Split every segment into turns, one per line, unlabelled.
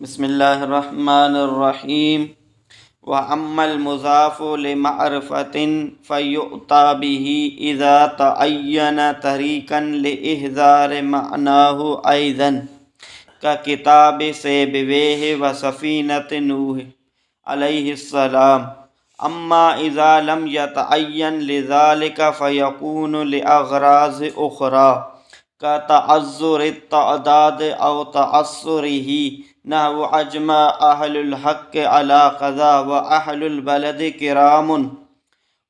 बिस्मिल्लाहिर्रहमानिर्रहीम। व अम्मल मुज़ाफ़ु लिमअरिफ़तिन फ़युअता बिही इज़ा तअय्यन तरीक़न लिइहज़ार मअनाहु अयज़न का किताब सिबवैह व सफ़ीनत नूह अलैहिस्सलाम। अम्मा इज़ा लम यतअय्यन लिज़ालिका फ़यकूनु लिअग़राज़ उख़रा का तअज़्ज़ुर तअदाद औ तअस्सुरिही नहव अजमा अहलुल हक़्क़ अला क़ज़ा व अहलुल बलद किरामुन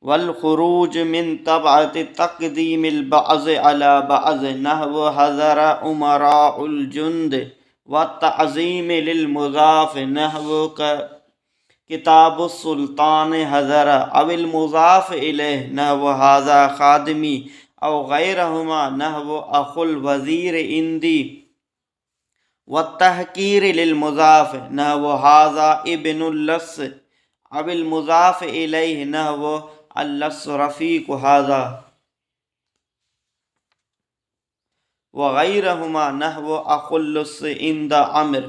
वल खुरूज मिन तबअत तक़दीमिल बअज़ अला बअज़ नहव हज़रा उमराउल जुन्द व तअज़ीम लिल मुज़ाफ़ नहव किताबुस सुल्तान हज़रा अविल मुज़ाफ़ इलैह नहव हाज़ा ख़ादिमी औ गैरहुमा नहव अख़ुल वज़ीर इंदी व तहकीर लिल मुज़ाफ़ नहव हाज़ा इब्नुल लस अविल मुज़ाफ़ इलैह नहव अल्लस रफ़ीक़ हाज़ा व गैरहुमा नहव अख़ुल लस इंद अम्र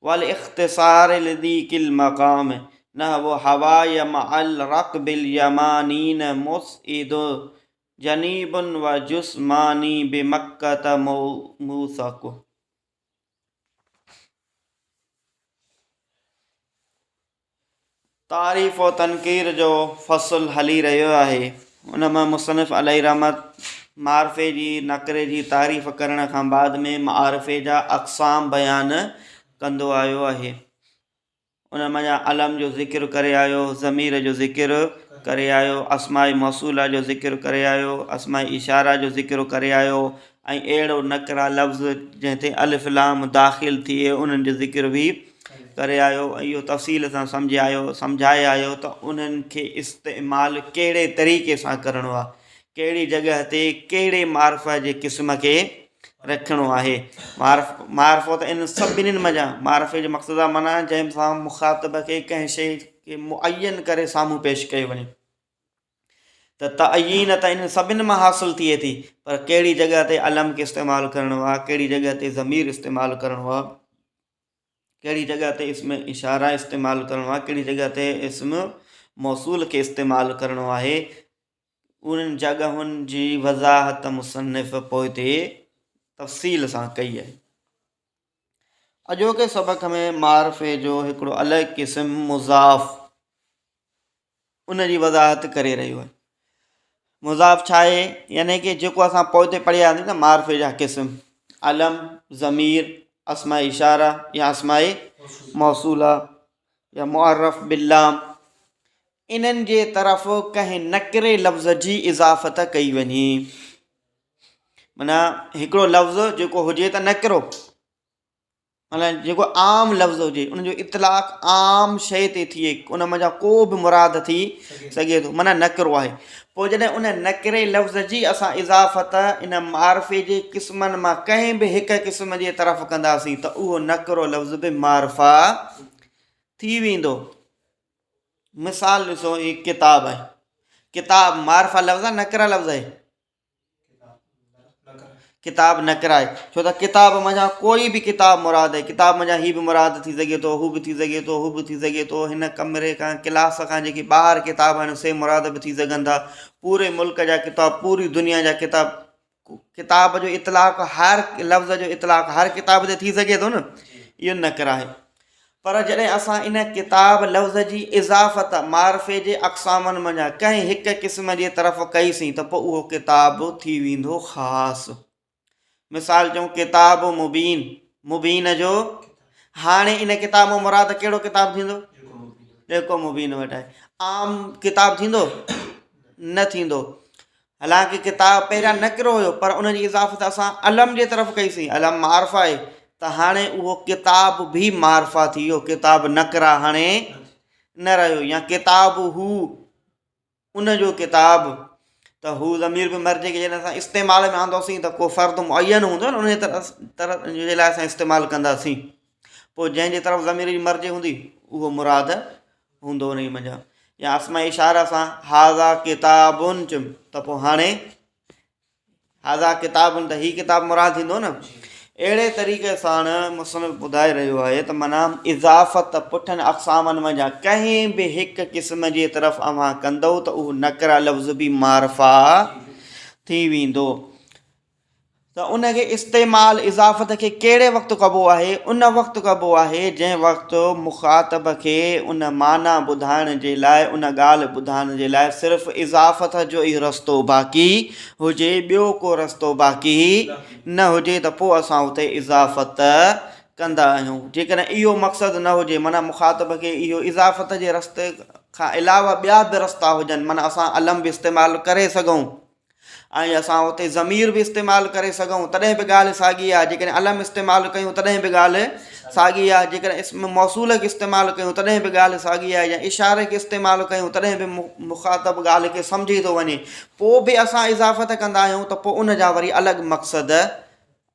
वल इख्तिसार लिदीकिल मक़ाम नहव हवाय मअल रक़बिल यमानीन मुस्इदु जनीबुन व जुस्मानी बिमक्कत मूसक़ु। तारीफ़ और तनकीर जो फ़सल हली रहियो आहे। उन में मुसनिफ़ अलैहि रहमत मारिफ़े जी नकरे जी तारीफ़ करण खां बाद में मारिफ़े जा अक़साम बयान कंदो आयो आहे। उन में अलम जो ज़िक्र करे आयो, ज़मीर जो ज़िक्र करे आयो, अस्माए मौसूला जो ज़िक्र करे आयो, अस्माए इशारा जो ज़िक्र करे आयो ऐं अहिड़ो नकरा लफ़्ज़ जंहिं अलिफ़ लाम दाख़िल थिए उन्हनि जो ज़िक्र भी करे आयो। इहो तफ़सील सां सम्झाए आयो त उन्हनि खे इस्तेमालु कहिड़े तरीक़े सां करिणो आहे, कहिड़ी जॻह ते कहिड़े मारिफ़ जे क़िस्म खे रखिणो आहे। मारिफ़ो त इन सभिनीनि मज़ा मारिफ़े जो मक़सदु आहे माना जंहिं सां मुख़ातिब खे कंहिं शइ खे मुअयन करे साम्हूं पेश कयो वञे। त तअयीन त इन सभिनि मां हासिलु थिए थी, पर कहिड़ी जॻह ते अलम खे इस्तेमालु करिणो आहे, कहिड़ी जॻह ते ज़मीर इस्तेमालु करिणो आहे, कहिड़ी जॻह ते इस्म इशारा इस्तेमालु करिणो आहे, कहिड़ी जॻह ते इस्म मौसूल खे इस्तेमालु करिणो आहे। उन्हनि जॻहुनि जी वज़ाहत मुसनिफ़ पोइ ते तफ़सील सां कई आहे। अॼोके सबक़ में मारिफ़े जो हिकिड़ो अलॻि क़िस्म मुज़ाफ़ उन जी वज़ाहत करे रहियो आहे। मुज़ाफ़ छा आहे, यानी कि जेको असां पोइ ते पढ़ियासीं न मारिफ़े जा क़िस्म अलम, ज़मीर, अस्माए इशारा या अस्माए मौसूला या मुअर्रफ़ बिल्लाम, इन्हनि जे तरफ़ कंहिं नकिरे लफ़्ज़ जी इज़ाफ़त कई वञे। माना हिकिड़ो लफ़्ज़ जेको हुजे त नकिरो, माना जेको आम लफ़्ज़ हुजे उनजो इतलाक़ आम शइ ते थिए, उन मज़ा को बि मुराद थी सघे थो, माना नकिरो आहे। पोइ जॾहिं उन नकिरे लफ़्ज़ जी असां इज़ाफ़त इन मारिफ़े जे क़िस्मनि मां कंहिं बि हिकु क़िस्म जे तरफ़ कंदासीं त उहो नकिरो लफ़्ज़ बि मारिफ़ा थी वेंदो। मिसाल ॾिसो, ही किताब आहे, किताब मारिफ़ा लफ़्ज़ आहे नकिरा लफ़्ज़ आहे? किताब नकिरा आहे, छो त किताब मञा कोई बि किताब मुराद आहे। किताब मञा ही बि मुराद थी सघे थो, हू बि थी सघे थो, हू बि थी सघे थो, हिन कमरे खां क्लास खां जेकी ॿाहिरि किताब आहिनि से मुराद बि थी सघनि था, पूरे मुल्क जा किताब, पूरी दुनिया जा किताब। किताब जो इतलाक़ हर लफ़्ज़ जो इतलाक़ हर किताब ते थी सघे थो न, इहो नकिरा आहे। पर जॾहिं असां इन किताब लफ़्ज़ जी इज़ाफ़त मारिफ़े जे अक़सामनि मञा कंहिं हिकु क़िस्म जे तरफ़ कईसीं त पोइ उहो किताब थी वेंदो ख़ासि। मिसाल चऊं किताब मुबीन, मुबीन जो हाणे इन किताब में मुराद कहिड़ो किताब थींदो? जेको मुबीन वटि आहे। आम किताब थींदो? न थींदो। हालांकि किताब पहिरियां नकिरो हुयो, पर उन जी इज़ाफ़त असां अलम जे तरफ़ कईसीं, अलम मारिफ़ा आहे, त हाणे उहो किताब बि मारिफ़ा थी वियो, किताब नकिरा हाणे न रहियो। या किताब हू, उन जो किताब, त हू ज़मीर बि मर्जे के जॾहिं असां इस्तेमाल में आंदोसीं त को फ़र्दु मुअयन हूंदो न, उन तरफ़ जे लाइ असां इस्तेमालु कंदासीं। पोइ जंहिंजे तरफ़ ज़मीर जी मर्ज़ी हूंदी उहो मुराद हूंदो उन जी मञा। या अस्मा इशारा सां हाज़ा किताबुन चुम त पोइ हाणे हाज़ा किताबुन त ही किताब मुराद थींदो न। अहिड़े तरीक़े सां मुसनिफ़ ॿुधाए रहियो आहे त माना इज़ाफ़त पुठनि अक़सामनि मंझां कंहिं बि हिकु क़िस्म जे तरफ़ अव्हां कंदव त उहो नकरा लफ़्ज़ बि मारफ़ा थी वेंदो। त उनखे इस्तेमालु इज़ाफ़त खे कहिड़े वक़्तु कबो आहे? उन वक़्तु कबो आहे जंहिं वक़्तु मुख़ातब खे उन माना ॿुधाइण जे लाइ, उन ॻाल्हि ॿुधाइण जे लाइ सिर्फ़ु इज़ाफ़त जो ई रस्तो बाक़ी हुजे, ॿियो को रस्तो बाक़ी न हुजे, त पोइ असां उते इज़ाफ़त कंदा आहियूं। जेकॾहिं इहो मक़सदु न हुजे, माना मुख़ातब खे इहो इज़ाफ़त जे रस्ते खां अलावा ॿिया बि रस्ता हुजनि, माना असां अलम बि इस्तेमालु करे सघूं ऐं असां उते ज़मीर बि इस्तेमालु करे सघूं, तॾहिं बि ॻाल्हि साॻी आहे। जेकॾहिं अलम इस्तेमालु कयूं तॾहिं बि ॻाल्हि साॻी आहे। जेकॾहिं इस्म मौसूल खे इस्तेमालु कयूं तॾहिं बि ॻाल्हि साॻी आहे। या इशारे खे इस्तेमालु कयूं तॾहिं बि मुख़ातब ॻाल्हि खे सम्झी थो वञे, पोइ बि असां इज़ाफ़त कंदा आहियूं, त पोइ उन जा वरी अलॻि मक़सद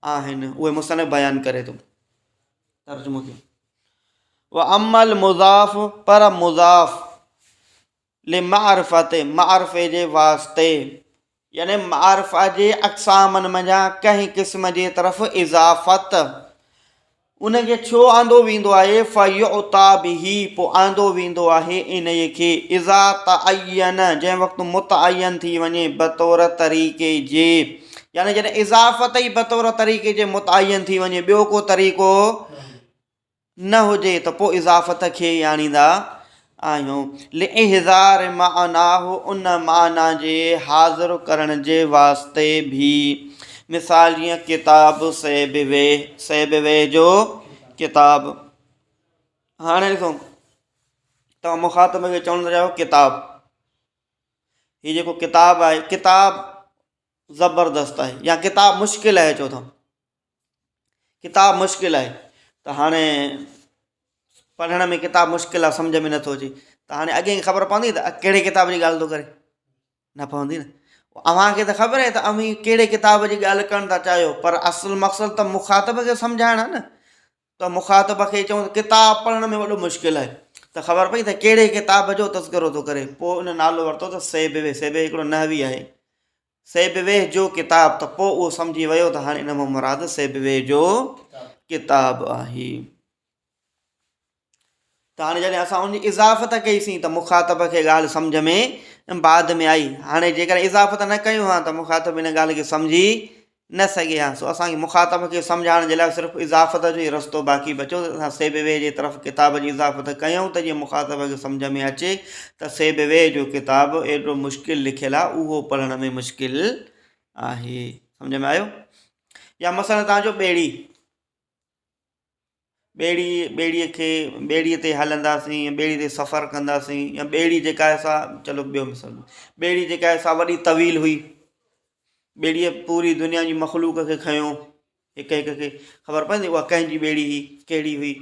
आहिनि। उहे मुसनिफ़ बयानु करे थो तर्जुमो खे। व अमल मुज़ाफ़, पर मुज़ाफ़ ले मारिफ़त, मारिफ़े जे वास्ते, यानी मारिफ़ा जे अक़सामनि मंझां कंहिं क़िस्म जे तरफ़ इज़ाफ़त उनखे छो आंदो वेंदो आहे? फ़युता बिही, पोइ आंदो वेंदो आहे इन खे इज़ा तअय्यन, जंहिं वक़्तु मुतअय्यन थी वञे बतौर तरीक़े जे, यानी जॾहिं इज़ाफ़त ई बतौर तरीक़े जे मुतअय्यन थी वञे, ॿियो को तरीक़ो न हुजे, त पोइ इज़ाफ़त खे आणींदा आहियूं। लिइज़ार मानाहु, उन माना जे हाज़िर करण जे वास्ते बि। मिसाल जीअं किताब सैबिवे, सैबिवे जो किताब। हाणे ॾिसो, तव्हां मुख़ातब खे चवण था चाहियो किताब, हीअ जेको किताब आहे, किताब ज़बरदस्त आहे या किताब मुश्किल आहे, चओ था किताब मुश्किल आहे, त हाणे पढ़ण में किताब मुश्किल आहे, सम्झ में नथो अचे, त हाणे अॻे ख़बर पवंदी त कहिड़े किताब जी ॻाल्हि थो करे? न पवंदी न। अव्हांखे त ख़बर आहे त अव्हीं कहिड़े किताब जी ॻाल्हि करणु था चाहियो, पर असुलु मक़सदु त मुख़ातब खे सम्झाइणु आहे न। त मुख़ातब खे चऊं किताब पढ़ण में वॾो मुश्किल आहे, त ख़बर पई त कहिड़े किताब जो तज़किरो थो करे, पोइ उन नालो वरितो त सैबिवे। सैबिवे हिकिड़ो नहवी आहे, सैबिवे जो किताब, त पोइ उहो सम्झी वियो त हाणे इन मां मुराद सैबिवे जो किताब आहे। त हाणे जॾहिं असां उन इज़ाफ़त कईसीं त मुख़ातब खे ॻाल्हि सम्झ में बाद में आई। हाणे जेकर इज़ाफ़त न कयूं हा त मुख़ातब इन ॻाल्हि खे सम्झी न सघे हा। सो असांखे मुख़ातब खे सम्झाइण जे लाइ सिर्फ़ु इज़ाफ़त जो ई रस्तो बाक़ी बचियो, त असां सैबिवे जे तरफ़ किताब जी इज़ाफ़त कयूं त जीअं मुख़ातब खे सम्झ में अचे त सैबिवे जो किताब एॾो मुश्किल लिखियलु आहे, उहो पढ़ण में मुश्किल आहे। सम्झ में आयो? या मसइलो तव्हांजो ॿेड़ी, ॿेड़ीअ ते हलंदासीं, ॿेड़ी ते सफ़रु कंदासीं, या ॿेड़ी जेका आहे सा, चलो ॿियो मिसाल, ॿेड़ी जेका आहे सा वॾी तवील हुई, ॿेड़ीअ पूरी दुनिया जी मख़लूक खे खयों, हिकु हिकु खे ख़बर पवंदी उहा कंहिंजी ॿेड़ी हुई, कहिड़ी हुई।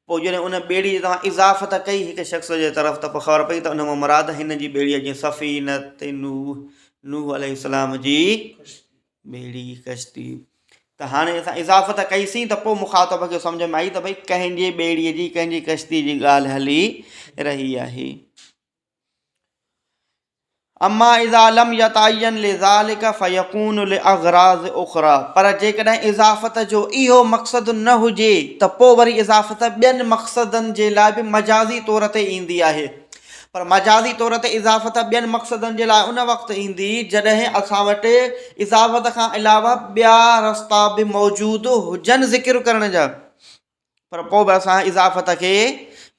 पोइ जॾहिं उन ॿेड़ी जी तव्हां इज़ाफ़त कई हिकु शख़्स जे तरफ़, त पोइ ख़बर पई त उन मां मुराद हिन जी ॿेड़ीअ जी सफ़ीनत नूह अलैहिस्सलाम जी ॿेड़ी, कश्ती। त हाणे असां इज़ाफ़त कईसीं त पोइ मुख़ातब खे सम्झ में आई त भई कंहिंजे ॿेड़ीअ जी, कंहिंजी कश्ती जी ॻाल्हि हली रही आहे। अम्मा इज़ा लम यतअय्यन लिज़ालिक फयकून लिअग़राज़ उख़रा, पर जेकॾहिं इज़ाफ़त जो इहो मक़सदु न हुजे त पोइ वरी इज़ाफ़त ॿियनि मक़सदनि जे लाइ बि मजाज़ी तौर ते ईंदी आहे। पर मजाज़ी तौर ते इज़ाफ़त ॿियनि मक़सदनि जे लाइ उन वक़्तु ईंदी जॾहिं असां वटि इज़ाफ़त खां अलावा ॿिया रस्ता बि मौजूदु हुजनि ज़िक्र करण जा, पर पोइ बि असां इज़ाफ़त खे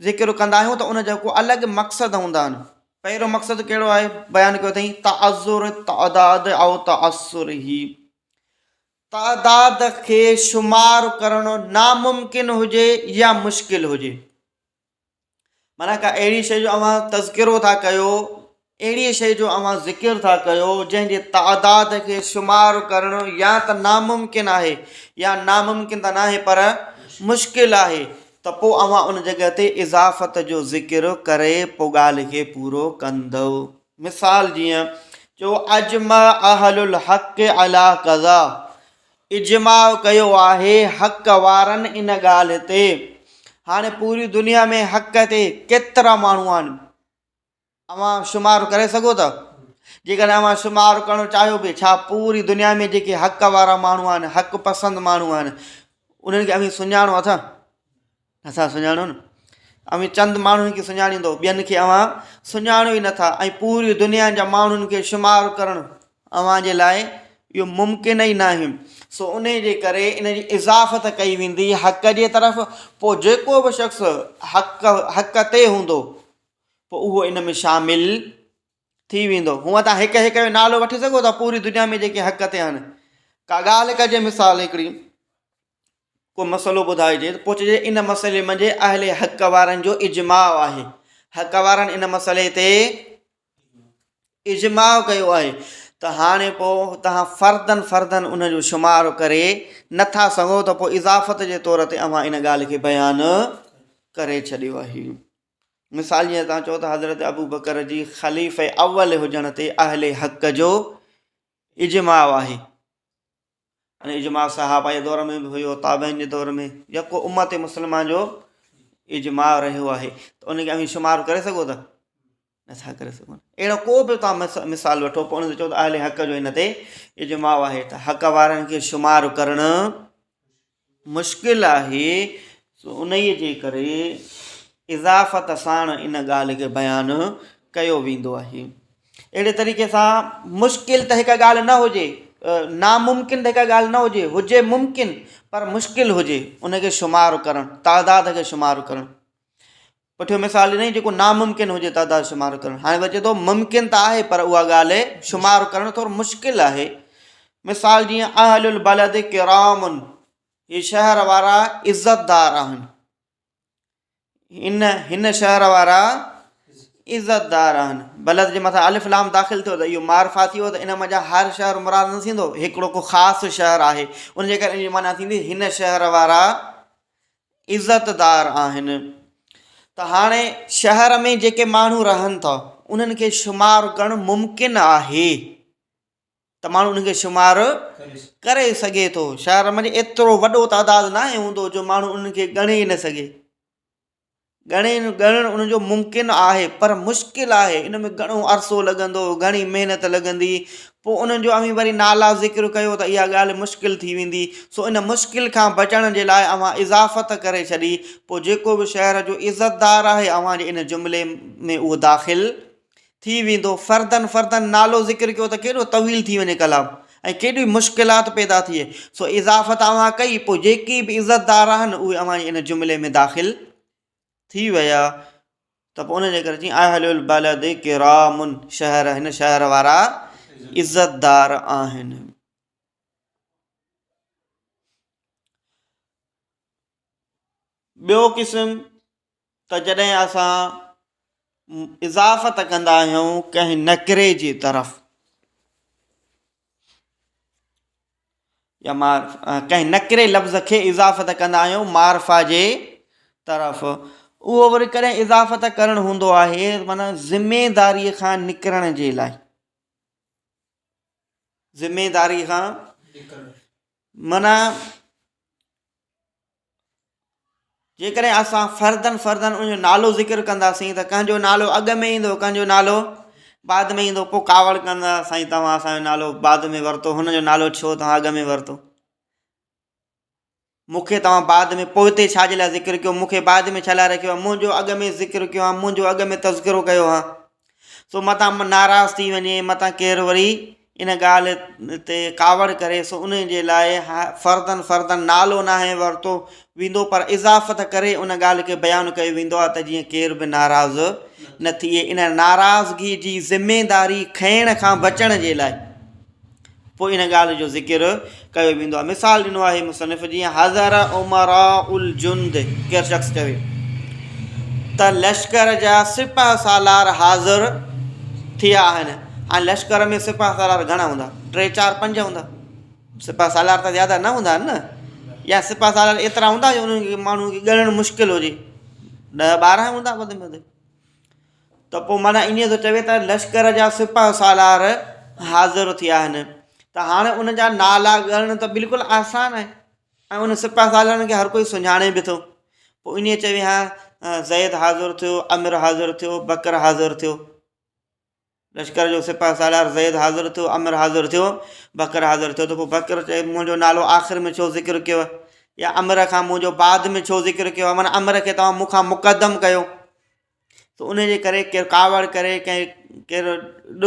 ज़िक्र कंदा आहियूं त उन जा को अलॻि मक़सदु हूंदा आहिनि। पहिरियों मक़सदु कहिड़ो आहे? बयानु कयो अथई तअज़ुर तअदाद ऐं तअसुर ही, तअदाद खे शुमारु करणु नामुमकिन हुजे या मुश्किल हुजे। माना का अहिड़ी शइ जो अव्हां तज़किरो था कयो, अहिड़ी शइ जो अव्हां ज़िक्र था कयो जंहिंजे तअदाद खे शुमारु करणु या त नामुमकिन आहे, या नामुमकिन त न आहे पर मुश्किल आहे, त पोइ अव्हां उन जॻह ते इज़ाफ़त जो ज़िक्र करे पोइ ॻाल्हि खे पूरो कंदव। मिसाल जीअं जो अजमा अहलुल हक़ अला कज़ा, इजमा कयो आहे हक़ वारनि इन ॻाल्हि ते। हाणे पूरी दुनिया में हक़ ते केतिरा माण्हू आहिनि, अव्हां शुमारु करे सघो था? जेकॾहिं अव्हां शुमारु करणु चाहियो बि, छा पूरी दुनिया में जेके हक़ वारा माण्हू आहिनि, हक़ पसंदि माण्हू आहिनि, उन्हनि खे अमी सुञाणो अथां, असां सुञाणो न, अमी चंद माण्हुनि खे सुञाणींदो, ॿियनि खे अव्हां सुञाणो ई नथा। ऐं पूरी दुनिया जा माण्हुनि खे शुमारु करणु अव्हां जे लाइ इहो मुमकिन ई न आहे। सो उन जे करे इन जी इज़ाफ़त कई वेंदी हक़ जे तरफ़। पोइ जेको बि शख़्स हक़ ते हूंदो पोइ उहो इन में शामिल थी वेंदो। हूअं तव्हां हिक हिक जो नालो वठी सघो था पूरी दुनिया में जेके हक़ ते आहिनि। का ॻाल्हि कजे, मिसाल हिकिड़ी को मसइलो ॿुधाइजे त पोइ चइजे इन मसइले मंझि अहले हक़ वारनि जो इजमाउ आहे, हक़ वारनि इन मसइले ते इजमाउ कयो आहे। त हाणे पोइ तव्हां फ़र्दन उनजो शुमारु करे नथा सघो त पोइ इज़ाफ़त जे तौर ते अव्हां इन ॻाल्हि खे बयानु करे छॾियो आहे। मिसाल जीअं तव्हां चओ त हज़रत अबू बकर जी ख़लीफ़े अव्वल हुजण ते अहले हक़ जो इजमाउ आहे। अने इजमाउ सहाबा जे दौर में बि हुयो, ताबईन जे दौर में, या को उम्मत मुस्लिमा जो इजमाउ रहियो आहे। त उनखे अवी शुमारु करे सघो था, नथा करे सघो। अहिड़ो को बि तव्हां मिसाल वठो, पोइ उन ते चओ त अहले हक़ जो हिन ते इजमाउ आहे। त हक़ वारनि खे शुमारु करणु मुश्किल आहे। उन जे करे इज़ाफ़त साण इन ॻाल्हि खे बयानु कयो वेंदो आहे। अहिड़े तरीक़े सां मुश्किल त हिकु ॻाल्हि न हुजे, नामुमकिन त हिकु ॻाल्हि न हुजे, हुजे मुमकिन पर मुश्किल हुजे उनखे शुमारु करणु, तादाद खे शुमारु करणु। पुठियो मिसाल ॾिनई जेको नामुमकिन हुजे तादाद शुमारु करणु। हाणे बचे थो मुमकिन त आहे पर उहा ॻाल्हि शुमारु करणु थोरो मुश्किल आहे। मिसाल जीअं अहलुल बलद किरामुन, हीअ शहर वारा इज़तदार आहिनि, हिन शहर वारा इज़तदार आहिनि। बलद जे मथां अलिफ लाम दाख़िल थियो त इहो मारफा थी वियो। त इन मज़ा हर शहर मुराद न थींदो, हिकिड़ो को ख़ासि शहर आहे, उनजे करे इन जी माना थींदी हिन शहर वारा इज़तदार आहिनि। त हाणे शहर में जेके माण्हू रहनि था उन्हनि खे शुमारु करणु मुमकिन आहे, त माण्हू उनखे शुमारु करे सघे थो। शहर में एतिरो वॾो तादाद न आहे हूंदो जो माण्हू उन्हनि खे ॻणे ई न सघे। ॻणणु उनजो मुमकिन आहे पर मुश्किल आहे। इन में घणो अरसो लॻंदो, घणी महिनत लॻंदी। पोइ उन्हनि जो अमी वरी नाला ज़िक्र कयो त इहा ॻाल्हि मुश्किल थी वेंदी। सो इन मुश्किल खां बचण जे लाइ अव्हां इज़ाफ़त करे छॾी। पोइ जेको बि शहर जो इज़तदार आहे अव्हां जे इन जुमिले में उहो दाख़िल थी वेंदो। फ़र्दन नालो ज़िक्र कयो त केॾो तवील थी वञे कलाम, ऐं केॾी मुश्किलात पैदा थिए। सो इज़ाफ़त अव्हां कई, पोइ जेके बि इज़तदार आहिनि उहे अव्हां जे इन जुमिले में दाख़िल थी विया। त पोइ उनजे करे जीअं अहलुल बलद किरामुन, शहर हिन शहर वारा इज़तदार आहिनि। ॿियो क़िस्म त जॾहिं असां इज़ाफ़त कंदा आहियूं कंहिं नकिरे जी तरफ़ या कंहिं नकिरे लफ़्ज़ खे इज़ाफ़त कंदा आहियूं मारफा जे तरफ़, उहो वरी कॾहिं इज़ाफ़त करणु हूंदो आहे माना ज़िमेदारीअ खां निकिरण जे लाइ। ज़िमेदारी खां माना जेकॾहिं असां फ़र्दन उनजो नालो ज़िक्र कंदासीं त कंहिंजो नालो अॻु में ईंदो, कंहिंजो नालो बाद में ईंदो। पोइ कावड़ कंदा, साईं तव्हां असांजो नालो बाद में वरितो, हुनजो नालो छो तव्हां अॻु में वरितो, मूंखे तव्हां बाद में पोइ छाजे लाइ ज़िक्र कयो, मूंखे बाद में छा लाइ रखियो आहे, मुंहिंजो अॻु में ज़िक्र कयो आहे, मुंहिंजो अॻु में तज़किरो कयो आहे। सो मतां नाराज़ थी वञे, मतां केरु वरी इन ॻाल्हि ते कावड़ करे। सो उन जे लाइ फ़र्दन नालो नाहे वरितो वेंदो पर इज़ाफ़त करे उन ॻाल्हि खे बयानु कयो वेंदो आहे त जीअं केर बि नाराज़ न थिए। इन नाराज़गी जी ज़िमेदारी खणण खां बचण जे लाइ पोइ इन ॻाल्हि जो ज़िक्र कयो वेंदो आहे। मिसाल ॾिनो आहे मुसनिफ़, जीअं हज़र उमराउल जुंद, केरु शख़्स चवे त लश्कर जा सिपह सालार हाज़िर थिया आहिनि। ऐं लश्कर में सिपह सालार घणा हूंदा, 3, 4, 5 हूंदा। सिपह सालार त ज़्यादा न हूंदा आहिनि न, या सिपह सालार एतिरा हूंदा जो उन्हनि खे माण्हू खे ॻणणु मुश्किल हुजे, 10, 12 हूंदा वधि में वधि। त पोइ माना ईअं थो चवे त लश्कर जा सिपह सालार हाज़िर थिया आहिनि। त हाणे उन जा नाला ॻणणु त बिल्कुलु आसानु आहे ऐं उन सिपह सालारनि खे हर कोई सुञाणे बि थो। पोइ इन चवे हा ज़ैद हाज़िर थियो, अमिर हाज़िर थियो, बकर हाज़िर थियो। लश्कर जो सिपह सालार ज़ैद हाज़िर थियो, अमिर हाज़िर थियो, बकर हाज़िर थियो। त पोइ बकर चए मुंहिंजो नालो आख़िर में छो ज़िक्र कयो, या अमर खां मुंहिंजो बाद में छो ज़िक्र कयो आहे, माना अमर खे तव्हां मूंखां मुक़दम कयो। सो उन जे करे केरु कावड़ करे, केरु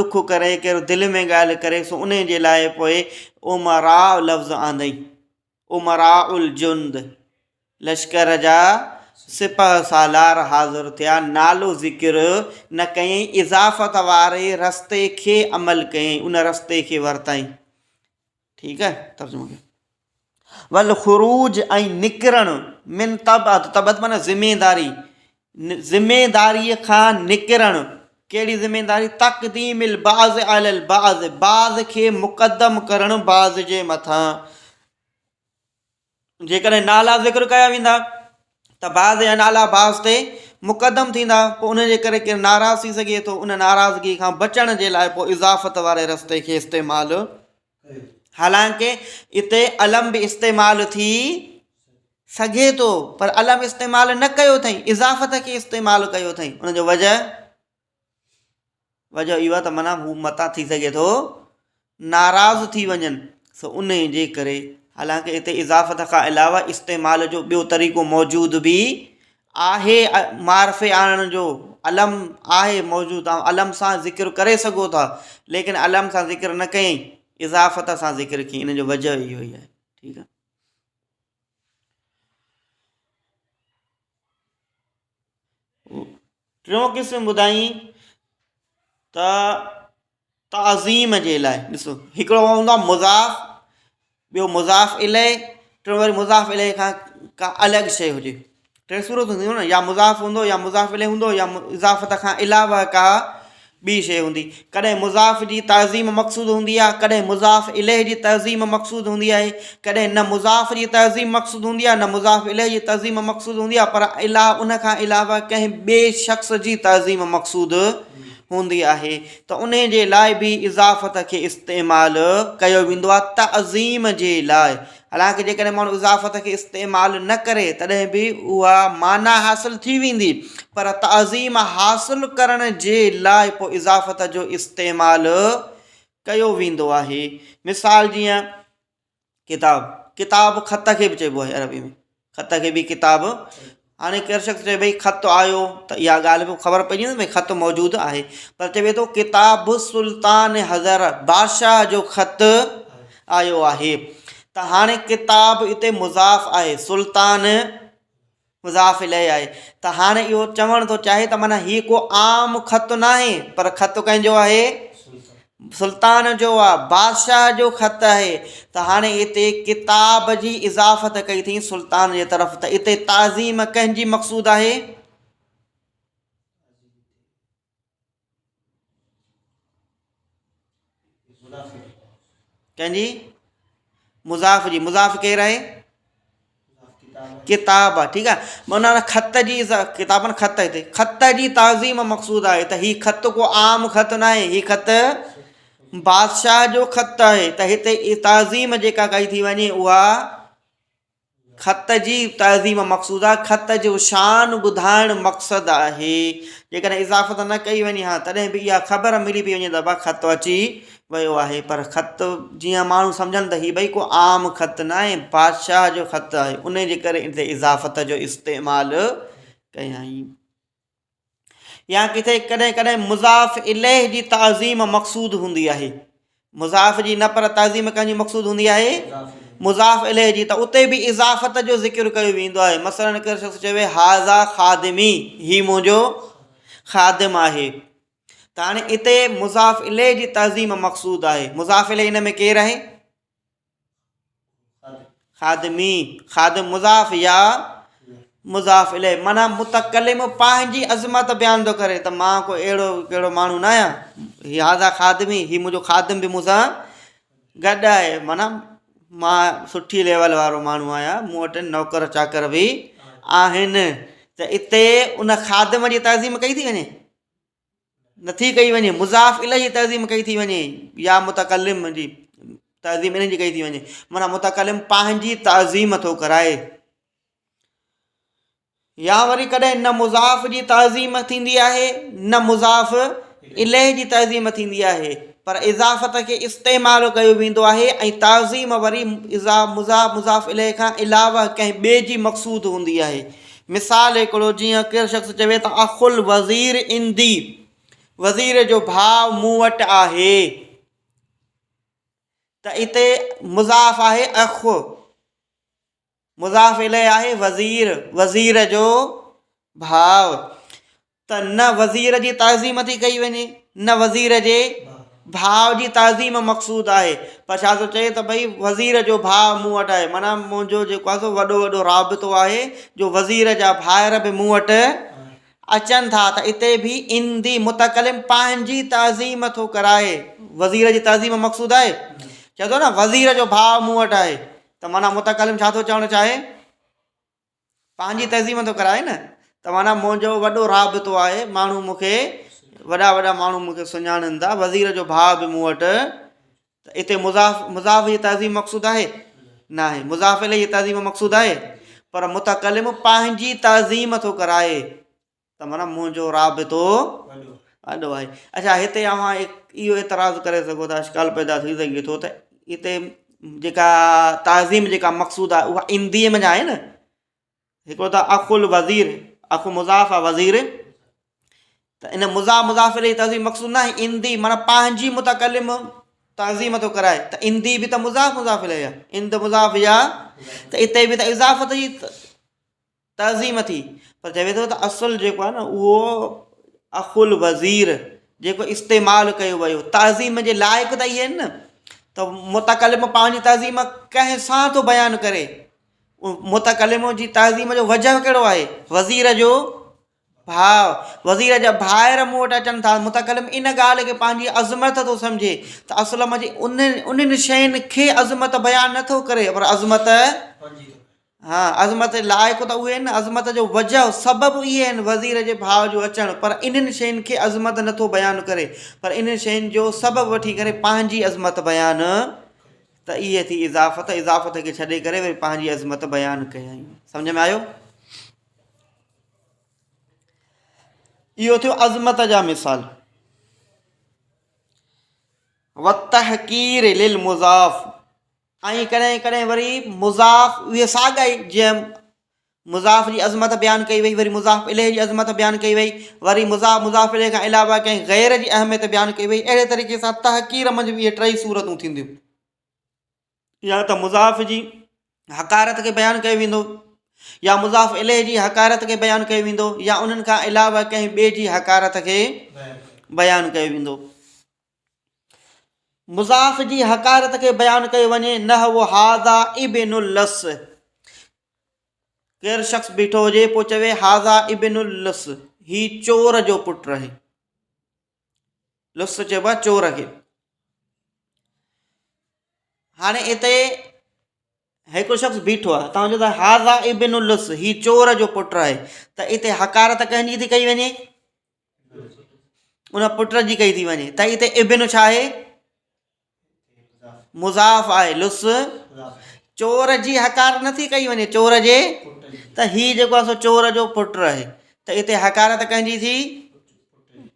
ॾुख करे, केरु दिलि में ॻाल्हि करे, सो उन जे लाइ पोइ उमरा लफ़्ज़ आंदई। उमरा उल जुंद, लश्कर जा सिपह सालार हाज़िर थिया, नालो ज़िक्र न कयईं, इज़ाफ़त वारे रस्ते खे अमल कयईं, उन रस्ते खे वरितईं। ठीकु आहे, तर्जुमो कयो। वल ख़ुरूज ऐं निकिरणु मिन तबअत, तबअत माना ज़िमेदारी, ज़िमेदारीअ खां निकिरणु। कहिड़ी ज़िमेदारी? तक़दीमिल बाज़ अलल बाज़, बाज़ खे मुक़दम करणु बाज़ जे मथां। जेकॾहिं नाला ज़िक्र कया वेंदा त बाज़ जा नाला बाज़ ते मुक़दम थींदा, पोइ उन जे करे केरु नाराज़ थी सघे थो। उन नाराज़गी खां बचण जे लाइ पोइ इज़ाफ़त वारे रस्ते खे इस्तेमालु। हालांकि इते अलम बि इस्तेमालु थी सघे थो, पर अलम इस्तेमालु न कयो अथई, इज़ाफ़त खे इस्तेमालु कयो अथई। उनजो वजह इहो आहे त माना हू मतां थी सघे थो नाराज़ थी वञनि, सो उन जे करे। हालांकि हिते इज़ाफ़त खां अलावा इस्तेमाल जो ॿियो तरीक़ो मौजूदु बि आहे, मारफ़े आणण जो अलम आहे मौजूदु, ऐं अलम सां ज़िक्र करे सघो था, लेकिन अलम सां ज़िक्र न कयईं, इज़ाफ़त सां ज़िक्र कयईं। इन जो वजह इहो ई आहे। ठीकु आहे। टियों क़िस्म ॿुधाई त ताज़ीम जे लाइ। ॾिसो, हिकिड़ो हूंदो आहे मुज़ाफ़, ॿियो मुज़ाफ़ इलैह, टियों वरी मुज़ाफ़ इलैह खां का अलॻि शइ हुजे। टे सूरत हूंदियूं न, या मुज़ाफ़ हूंदो, या मुज़ाफ़ इलैह हूंदो, या इज़ाफ़त खां अलावा का ॿी शइ हूंदी। कॾहिं मुज़ाफ़ जी ताज़ीम मक़सूदु हूंदी आहे, कॾहिं मुज़ाफ़ इलैह जी तज़ीम मक़सूदु हूंदी आहे, कॾहिं न मुज़ाफ़ जी तज़ीम मक़सूदु हूंदी आहे, न मुज़ाफ़ इलैह जी तज़ीम मक़सूदु हूंदी आहे, पर उन खां अलावा कंहिं ॿिए शख़्स जी तज़ीम मक़सूदु हूंदी आहे, त उन जे लाइ बि इज़ाफ़त खे इस्तेमालु कयो वेंदो आहे तअज़ीम जे लाइ। हालांकि जेकॾहिं माण्हू इज़ाफ़त खे इस्तेमालु न करे तॾहिं बि उहा माना हासिलु थी वेंदी, पर तअज़ीम हासिलु करण जे लाइ पोइ इज़ाफ़त जो इस्तेमालु कयो वेंदो आहे। मिसाल जीअं किताब, किताब ख़त खे बि चइबो आहे अरबी में, ख़त खे बि किताब। हाणे केरु शख़्स चए भई ख़त आयो, त इहा ॻाल्हि बि ख़बर पइजी वेंदी भई ख़त मौजूदु आहे, पर चवे थो किताब सुल्तान हज़र, बादशाह जो ख़त आयो आहे। त हाणे किताब हिते मुज़ाफ़ आहे, सुल्तान मुज़ाफ़ इलैह आहे। त हाणे इहो चवण थो चाहे त माना हीउ को आम ख़त न आहे, पर ख़त कंहिंजो आहे? सुल्तान जो आहे, बादशाह जो ख़त आहे। त हाणे हिते किताब जी इज़ाफ़त कई अथई सुल्तान जे तरफ़, त हिते ताज़ीम कंहिंजी मक़सूदु आहे? कंहिंजी? मुज़ाफ़ जी। मुज़ाफ़ केरु आहे? किताब आहे। ठीकु आहे, माना ख़त जी, किताबनि ख़त हिते ख़त जी ताज़ीम मक़सूदु आहे, त हीउ ख़त को आम ख़त न आहे, हीउ ख़त बादशाह जो ख़त आहे। त हिते ताज़ीम जेका कई थी वञे उहा ख़त जी ताज़ीम मक़सूदु आहे, ख़त जो शान ॿुधाइणु मक़सदु आहे। जेकॾहिं इज़ाफ़त न कई वञे हा तॾहिं बि इहा ख़बर मिली पई वञे त भई ख़त अची वियो आहे, पर ख़त जीअं माण्हू सम्झनि त हीउ भई को आम ख़त न आहे, बादशाह जो ख़त आहे, उन जे करे हिते इज़ाफ़त जो इस्तेमालु कयईं। या किथे कॾहिं कॾहिं मुज़ाफ़ इलैह जी ताज़ीम मक़सूदु हूंदी आहे, मुज़ाफ़ जी न, पर ताज़ीम कंहिंजी मक़सूदु हूंदी आहे? मुज़ाफ़ इलैह जी। त उते बि इज़ाफ़त जो ज़िक्र कयो वेंदो आहे। मसलन केरु शख़्स चवे हाज़ा ख़ादिमी, हीउ मुंहिंजो ख़ादिम आहे, त हाणे हिते मुज़ाफ़ इलैह जी तज़ीम मक़सूदु आहे। मुज़ाफ़ इलैह हिन में केरु आहे? ख़ादिमी, ख़ादिम मुज़ाफ़ या मुज़ाफ़ इलैह, माना मुतकलिम पंहिंजी अज़मत बयानु थो करे त मां को अहिड़ो कहिड़ो माण्हू न आहियां, हीउ हाज़ा ख़ादिमी, हीउ मुंहिंजो ख़ादिम बि मूंसां गॾु आहे, माना मां सुठी लेवल वारो माण्हू आहियां, मूं वटि नौकर चाकर बि आहिनि। त हिते उन ख़ादिम जी तज़ीम कई थी वञे? नथी कई वञे। मुज़ाफ़ इलैह जी तज़ीम कई थी वञे, या मुतकलिम जी तज़ीम इन जी कई थी वञे, माना मुतकलिम पंहिंजी तज़ीम थो कराए। या वरी कॾहिं न मुज़ाफ़ जी तज़ीम थींदी आहे, न मुज़ाफ़ इलैह जी तज़ीम थींदी आहे। पर इज़ाफ़त खे इस्तेमालु कयो वेंदो आहे ऐं ताज़ीम वरी मुज़ाफ़ इलैहि खां अलावा कंहिं ॿिए जी मक़सूद हूंदी आहे। मिसाल हिकिड़ो, जीअं केरु शख़्स चवे त अख़ुल वज़ीर इंदी, वज़ीर जो भाउ मूं वटि आहे, त हिते मुज़ाफ़ आहे अख़, मुज़ाफ़ इलैहि आहे वज़ीर, वज़ीर जो भाउ। त न वज़ीर जी ताज़ीम थी कई वञे, न वज़ीर जे भाउ जी ताज़ीम मक़सूद आहे, पर छा थो चए त भई वज़ीर जो भाउ मूं वटि आहे, माना मुंहिंजो जेको आहे सो वॾो वॾो राबितो आहे, जो वज़ीर जा भाइर बि मूं वटि अचनि था। त हिते बि इंदी मुतकलिम पंहिंजी ताज़ीम थो कराए, वज़ीर जी ताज़ीम मक़सूद आहे। चए थो न वज़ीर जो भाउ मूं वटि आहे, त माना मुतकलिम छा थो चवणु चाहे, पंहिंजी तज़ीम थो कराए न, त माना मुंहिंजो वॾो राबितो आहे, माण्हू मूंखे वॾा वॾा माण्हू मूंखे सुञाणनि था, वज़ीर जो भाउ बि मूं वटि। त हिते मुज़ाफ़ जी ताज़ीम मक़सूद आहे न आहे, मुज़ाफ़ इलैहि जी ताज़ीम मक़सूद आहे, पर मुतकलिम पंहिंजी ताज़ीम थो कराए, त माना मुंहिंजो राबितो वॾो आहे। अच्छा, हिते अव्हां इहो एतिराज़ु करे सघो था, इश्काल पैदा थी सघे थो त हिते जेका ताज़ीम जेका मक़सूद आहे उहा इंदीअ में आहे न। हिकिड़ो त अख़ुल वज़ीर, अख़ु मुज़ाफ़ आहे वज़ीर, त इन मुज़ाफ़ इलैहि ताज़ीम मक़सूद न आहे, इंदी माना पंहिंजी मुतकलिम ताज़ीम थो कराए, त इंदी बि त मुज़ाफ़ इलैहि आहे, इंद मुज़ाफ़ या, त हिते बि त इज़ाफ़त जी ताज़ीम थी। पर चवे थो त असुलु जेको आहे न उहो अख़ुल वज़ीर जेको इस्तेमालु कयो वियो ताज़ीम जे लाइक़ु त इहे आहिनि न, त मुतकलिम पंहिंजी ताज़ीम कंहिं सां थो बयानु करे, मुतकलिम जी ताज़ीम जो वजह कहिड़ो आहे, वज़ीर जो भाउ, वज़ीर जा भाइर मूं वटि अचनि था, मुतकलिम इन ॻाल्हि खे पंहिंजी अज़मत थो सम्झे, त असुल में उन्हनि शयुनि खे अज़मत बयानु नथो करे, पर अज़मत, हा अज़मत लाइक़ु त उहे आहिनि न, अज़मत जो वजह सबबु इहे आहिनि वज़ीर जे भाउ जो अचणु, पर इन्हनि शयुनि खे अज़मत नथो बयानु करे, पर इन्हनि शयुनि जो सबबु वठी करे पंहिंजी अज़मत बयानु, त इहे थी इज़ाफ़त, इज़ाफ़त खे छॾे करे वरी पंहिंजी अज़मत बयानु कयईं। सम्झ में आयो? इहो थियो अज़मत जा मिसाल। वतहकीर लिल मुज़ाफ़, ऐं कॾहिं कॾहिं वरी मुज़ाफ़ उहे साॻा ई, जीअं मुज़ाफ़ जी अज़मत बयानु कई वई, वरी मुज़ाफ़ इलैहि जी अज़मत बयानु कई वई, वरी मुज़ाफ़ इलैहि खां अलावा कंहिं ग़ैर जी अहमियत बयानु कई वई, अहिड़े तरीक़े सां तहकीर मंझि बि इहे टई सूरतूं थींदियूं। या त मुज़ाफ़ जी हकारत खे बयानु कयो वेंदो, या मुज़ाफ़ इलैहि जी हकारत खे बयानु कयो वेंदो, या उन्हनि खां अलावा कंहिं ॿिए जी हकारत खे बयानु कयो वेंदो। मुज़ाफ़ जी हकारत खे बयानु कयो वञे, न वो हाज़ा इब्नुल लस, केरु शख़्स बीठो हुजे पोइ चवे हाज़ा इब्नुल लस, ही चोर जो पुटु आहे, लुस चइबो आहे चोर खे। हाणे हिते हिकु शख़्स बीठो आहे, तव्हां चओ था हाज़ा इब्नुल लुस, ही चोर जो पुटु आहे, त हिते हकारत कंहिंजी थी कई वञे, उन पुट जी कई थी वञे, त हिते इब्न छा आहे, मुज़ाफ़ आहे, लुस चोर जी हकारत नथी कई वञे, चोर जे, त ही जेको आहे सो चोर जो पुटु आहे, त हिते हकारत कंहिंजी थी,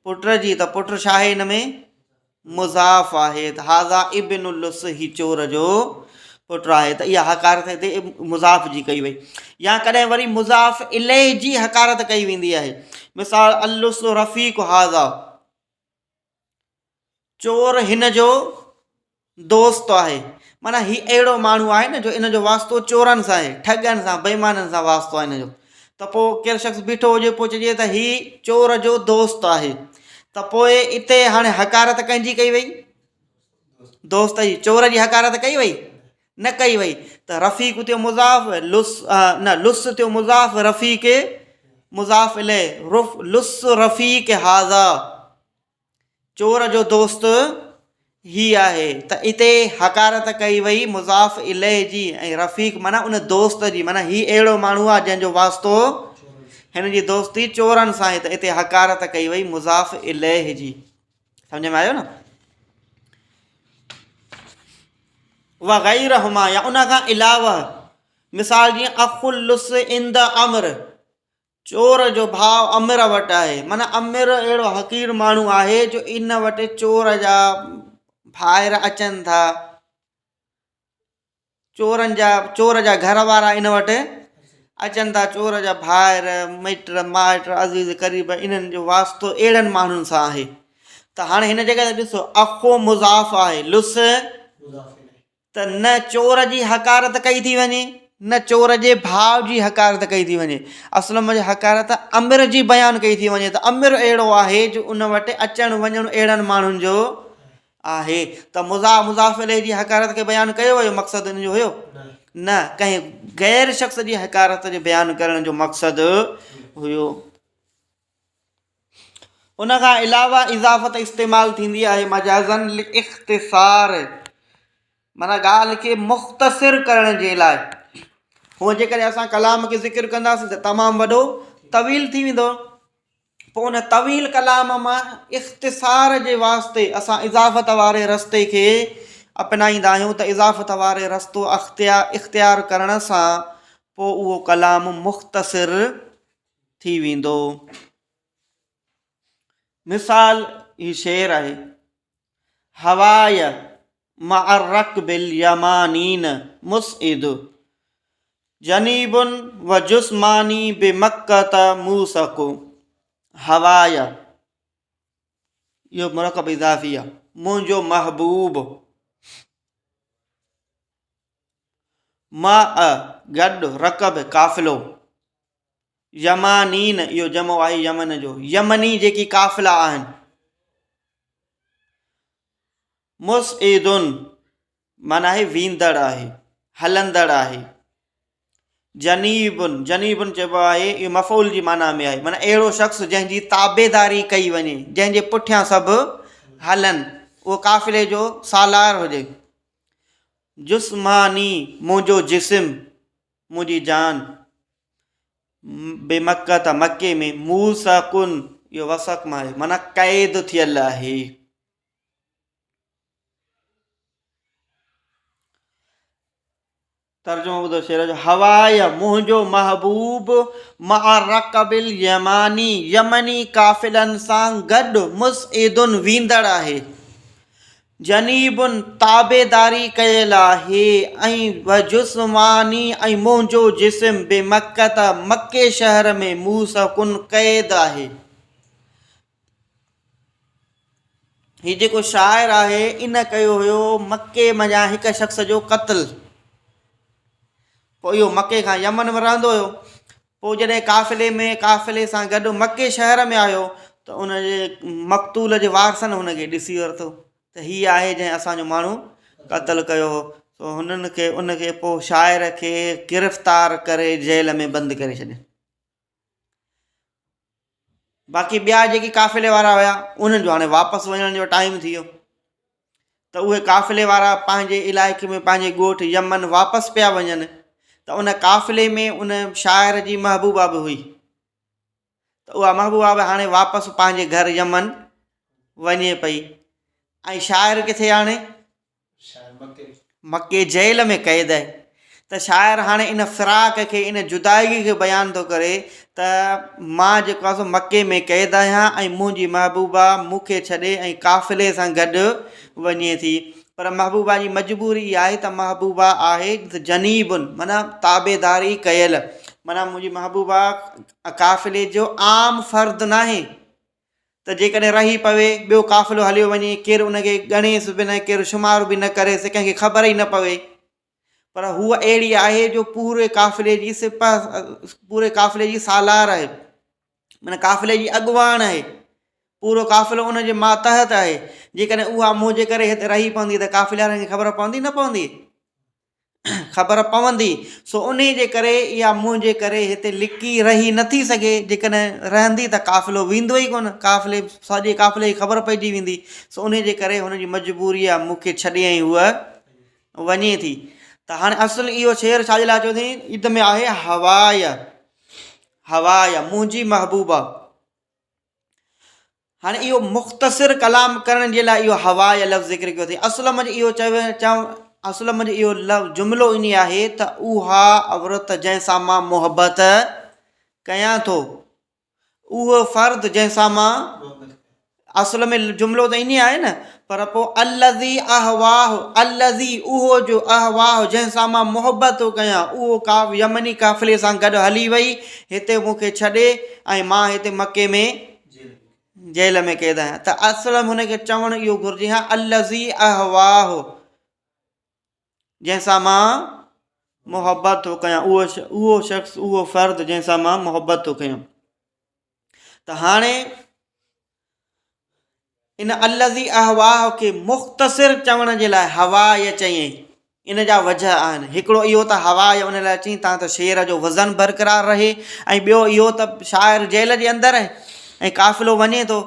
पुट जी, त पुटु छा आहे हिन में, मुज़ाफ़ आहे, त हाज़ा इब्नुल लुस, ही चोर जो पुटु आहे, त इहा हकारत हिते मुज़ाफ़ जी कई वई। या कॾहिं वरी मुज़ाफ़ इलैहि जी हकारत कई वेंदी आहे, मिसाल अल्लुस रफ़ीक़ हाज़ा, चोर हिन जो दोस्त आहे, माना ही अहिड़ो माण्हू आहे न जो इन जो वास्तो चोरनि सां आहे, ठगनि सां, बेईमाननि सां वास्तो आहे हिन जो, त पोइ केरु शख़्स बीठो हुजे पोइ चइजे त ही चोर जो दोस्त आहे, त पोइ हिते हाणे हकारत कंहिंजी कई वई, दोस्त जी, चोर जी हकारत कई वई, न कई वई, त रफ़ीक़ थियो मुज़ाफ़, लुस न लुस थियो मुज़ाफ़, रफ़ीक़ मुज़ाफ़ इलैहि, लुस रफ़ीक़ हाज़ा, चोर जो दोस्त ही आहे, त हिते हकारत कई वई मुज़ाफ़ इलैहि जी, ऐं रफ़ीक़ माना उन दोस्त जी, माना ही अहिड़ो माण्हू आहे जंहिंजो वास्तो हिन जी दोस्ती चोरनि सां आहे, त हिते हकारत कई वई मुज़ाफ़ इलैहि जी। सम्झ में आयो न? वग़ैरहुमा, या उन खां अलावा, मिसाल जीअं अख़ुल लुस इंद अमर, चोर जो भाउ अमिर वटि आहे, माना अमिर अहिड़ो हक़ीर माण्हू आहे जो इन वटि चोर जा ॿाहिरि अचनि था, चोर जा घर वारा इन वटि अचनि था, चोर जा भाइर मिट माइट अज़ीज़ क़रीब इन्हनि जो वास्तो अहिड़नि माण्हुनि सां आहे। त हाणे हिन जॻह ते ॾिसो, अखो मुज़ाफ़ आहे, लुस त न चोर जी हकारत कई थी वञे, न चोर जे भाउ जी हकारत कई थी वञे, असुल में हकारत अमिर जी बयानु कई थी वञे। त अमिर अहिड़ो आहे जो उन वटि अचणु वञणु अहिड़नि माण्हुनि जो आहे। त मुज़ाफ़ इलैहि जी हकारत खे बयानु कयो वियो, मक़सदु इन जो हुयो न, कंहिं गैर शख़्स जी हकारत जो बयानु करण जो मक़सदु हुयो। उन खां अलावा इज़ाफ़त इस्तेमालु थींदी आहे मजाज़न लिख्तिसार, माना ॻाल्हि खे मुख़्तसिर करण जे लाइ। हूअं जेकॾहिं असां कलाम खे ज़िक्र कंदासीं त तमामु वॾो तवील थी वेंदो, पोइ उन तवील कलाम मां इख़्तिसार जे वास्ते असां इज़ाफ़त वारे रस्ते खे अपनाईंदा आहियूं। त इज़ाफ़त वारे रस्तो इख़्तियार करण सां पोइ उहो कलाम मुख़्तसिर थी वेंदो। मिसाल ही शेर आहे, हवाय मअर्रकबिल यमानीन मुसइद जनीबुन व जुस्मानी बिमक्कत मूसको। हवाय, इहो मुरकब इज़ाफ़ी आहे, मुंहिंजो महबूब, मां गॾु, रकब काफ़िलो, यमानीन इहो जमो आहे यमन जो, यमनी जेकी काफ़िला आहिनि। मुसइदुन माना आहे वींदड़ आहे, हलंदड़ आहे। जनीबुन चइबो आहे, इहो मफ़ऊल जी माना में आहे, माना अहिड़ो शख़्स जंहिंजी ताबेदारी कई वञे, जंहिंजे पुठियां सभु हलनि, उहो काफ़िले जो सालार हुजे। जुस्मानी मुंहिंजो जिस्म, मुंहिंजी जान, बेमक्कत मके में, मूसकुन इहो वसक मां आहे, माना क़ैद थियल आहे। तर्जुमो ॿुधो शेर जो, हवाय मुंहिंजो महबूब मअर्रकबिल यमानी यमनी काफ़िलनि सां गॾु मुसइदुन वींदड़ आहे, जनीबुन ताबेदारी कयल आहे, ऐं वजुस्मानी ऐं मुंहिंजो जिस्म बेमक्कत मके शहर में मूसकुन क़ैद आहे। हीउ जेको शाइर आहे इन कयो हुयो मके मञा हिकु शख़्स जो क़त्ल। पोइ इहो मके खां यमन में रहंदो हुयो, पोइ जॾहिं काफ़िले सां गॾु मके शहर में आयो त उनजे मक़तूल जे वारसनि हुनखे ॾिसी वरितो त हीअ आहे जंहिं असांजो माण्हू क़त्ल कयो हो। त उनखे पोइ शाइर खे गिरफ़्तार करे जेल में बंदि करे छॾियो। बाक़ी ॿिया जेकी काफ़िले वारा हुया उन्हनि जो हाणे वापसि वञण जो टाइम थी वियो, त उहे काफ़िले वारा पंहिंजे इलाइक़े में, पंहिंजे ॻोठु यमन वापसि पिया वञनि। त उन काफ़िले में उन शाइर जी महबूबा बि हुई, त उहा महबूबा बि हाणे वापसि पंहिंजे घर यमन वञे पई। ऐं शाइर किथे हाणे मके जेल में क़ैद आहे। त शाइर हाणे इन फ़िराक खे, इन जुदाईअ खे बयानु थो करे त मां जेको आहे मके में क़ैद आहियां ऐं मुंहिंजी महबूबा मूंखे छॾे ऐं काफ़िले सां गॾु वञे थी। पर महबूबा जी मजबूरी इहा आहे त महबूबा आहे जनीबुन माना ताबेदारी कयल, माना मुंहिंजी महबूबा काफ़िले जो आम फ़र्द न आहे त जेकॾहिं रही पवे, ॿियो काफ़िलो हलियो वञे, केरु उनखे ॻणेसि बि न, केरु शुमार बि न करेसि, कंहिंखे ख़बर ई न पवे। पर हूअ अहिड़ी आहे जो पूरे काफ़िले जी सालार आहे, माना काफ़िले जी अॻुवान आहे, पूरो काफ़िलो उनजे मातहत आहे। जेकॾहिं उहा मुंहिंजे करे हिते रही पवंदी त काफ़िले वारनि खे ख़बर पवंदी न पवंदी, ख़बर पवंदी। सो उन जे करे इहा मुंहिंजे करे हिते लिकी रही नथी सघे, जेकॾहिं रहंदी त काफ़िलो वेंदो ई कोन, सॼे काफ़िले खे ख़बर पइजी वेंदी। सो उन जे करे हुनजी मजबूरी आहे मूंखे छॾे ऐं हूअ वञे थी। त हाणे असुलु इहो शेर छाजे लाइ चयो अथई, ईद में आहे हवाय मुंहिंजी महबूबा। हाणे इहो मुख़्तसिर कलाम करण जे लाइ इहो हवाय लफ़्ज़ ज़िक्र कयो अथई। असुल में इहो जुमिलो इन आहे त उहा औरत जंहिंसां मां मुहबत कयां थो, उहो फ़र्द जंहिंसां मां, असुल में जुमिलो त इन आहे न, पर पोइ अल्लज़ी अहवाह, अल्लज़ी उहो जो, अहवाह जंहिंसां मां मोहबत थो कयां, उहो यमनी काफ़िले सां गॾु हली वई, हिते मूंखे छॾे ऐं मां हिते मके में जेल में क़ैद आहियां। त असुल में हुनखे चवणु इहो घुरिजे हा अल्लज़ी अहवाह, जंहिंसां मां मोहबत थो कयां, उहो शख़्स, उहो फ़र्द जंहिंसां मां मोहबत थो कयां। त हाणे इन अल्लज़ी अहवाह खे मुख़्तसिर चवण जे लाइ हवा या चयईं, इन जा वजह आहिनि। हिकिड़ो इहो त हवा या उन लाइ चई तां त शेर जो वज़न बरक़रार रहे, ऐं ॿियो इहो त शाइर जेल जे अंदरि आहे ऐं काफ़िलो वञे थो,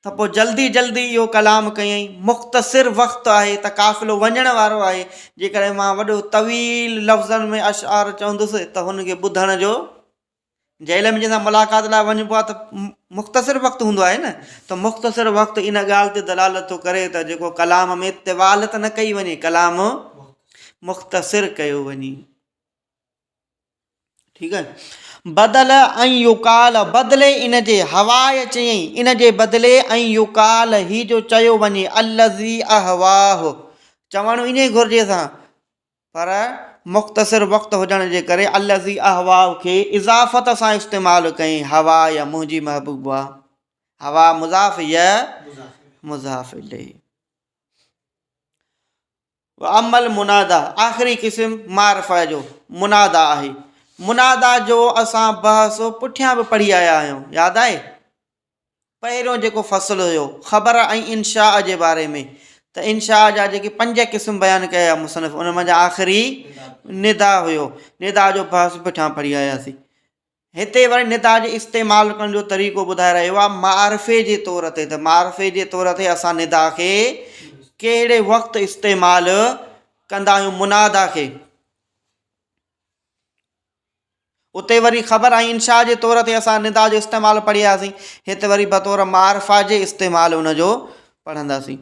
त पोइ जल्दी जल्दी इहो कलाम कयईं। मुख़्तसिर वक़्तु आहे त काफ़िलो वञण वारो आहे, जेकॾहिं मां वॾो तवील लफ़्ज़नि में अशआर चवंदुसि त हुनखे ॿुधण जो, जेल में जंहिंसां मुलाक़ात लाइ वञिबो आहे त मुख़्तसिर वक़्तु हूंदो आहे न, त मुख़्तसिर वक़्तु इन ॻाल्हि ते दलालत थो करे त जेको कलाम में तिवालत न कई वञे, कलाम मुख़्तसिर कयो वञे। ठीकु आहे। बदल ऐं युकाल, बदिले इन जे, हवा चयईं इन जे बदिले ऐं युकाल ही जो चयो वञे अल्लज़ी अहवाह, चवणु इन घुरिजे सां, पर मुख़्तसिर वक़्तु हुजण जे करे अल्लज़ी अहवाह खे इज़ाफ़त सां इस्तेमालु कयईं। हवा या मुंहिंजी महबूबा, हवा मुज़ाफ़ या मुज़ाफ़ इलैहि। अमल मुनादा, आख़िरी क़िस्म मारिफ़ा जो मुनादा आहे। मुनादा जो असां बहस पुठियां बि पढ़ी आया आहियूं, यादि आहे? पहिरियों जेको फ़सुलु हुयो ख़बर ऐं इनशा जे बारे में, त इनशा जा जेके 5 क़िस्म बयानु कया मुसनफ़, उन मंझि आख़िरी निदा हुयो। निदा जो बहस पुठियां पढ़ी आयासीं। हिते वरी निदा जे इस्तेमालु करण जो तरीक़ो ॿुधाए रहियो आहे मारिफ़े जे तौर ते। त मारिफ़े जे तौर ते असां निदा खे कहिड़े वक़्तु इस्तेमालु कंदा आहियूं मुनादा खे। उते वरी ख़बर ऐं इनशा जे तौर ते असां निदा जो इस्तेमालु पढ़ियासीं, हिते वरी बतौर मारिफ़ा जे इस्तेमालु उनजो पढ़ंदासीं।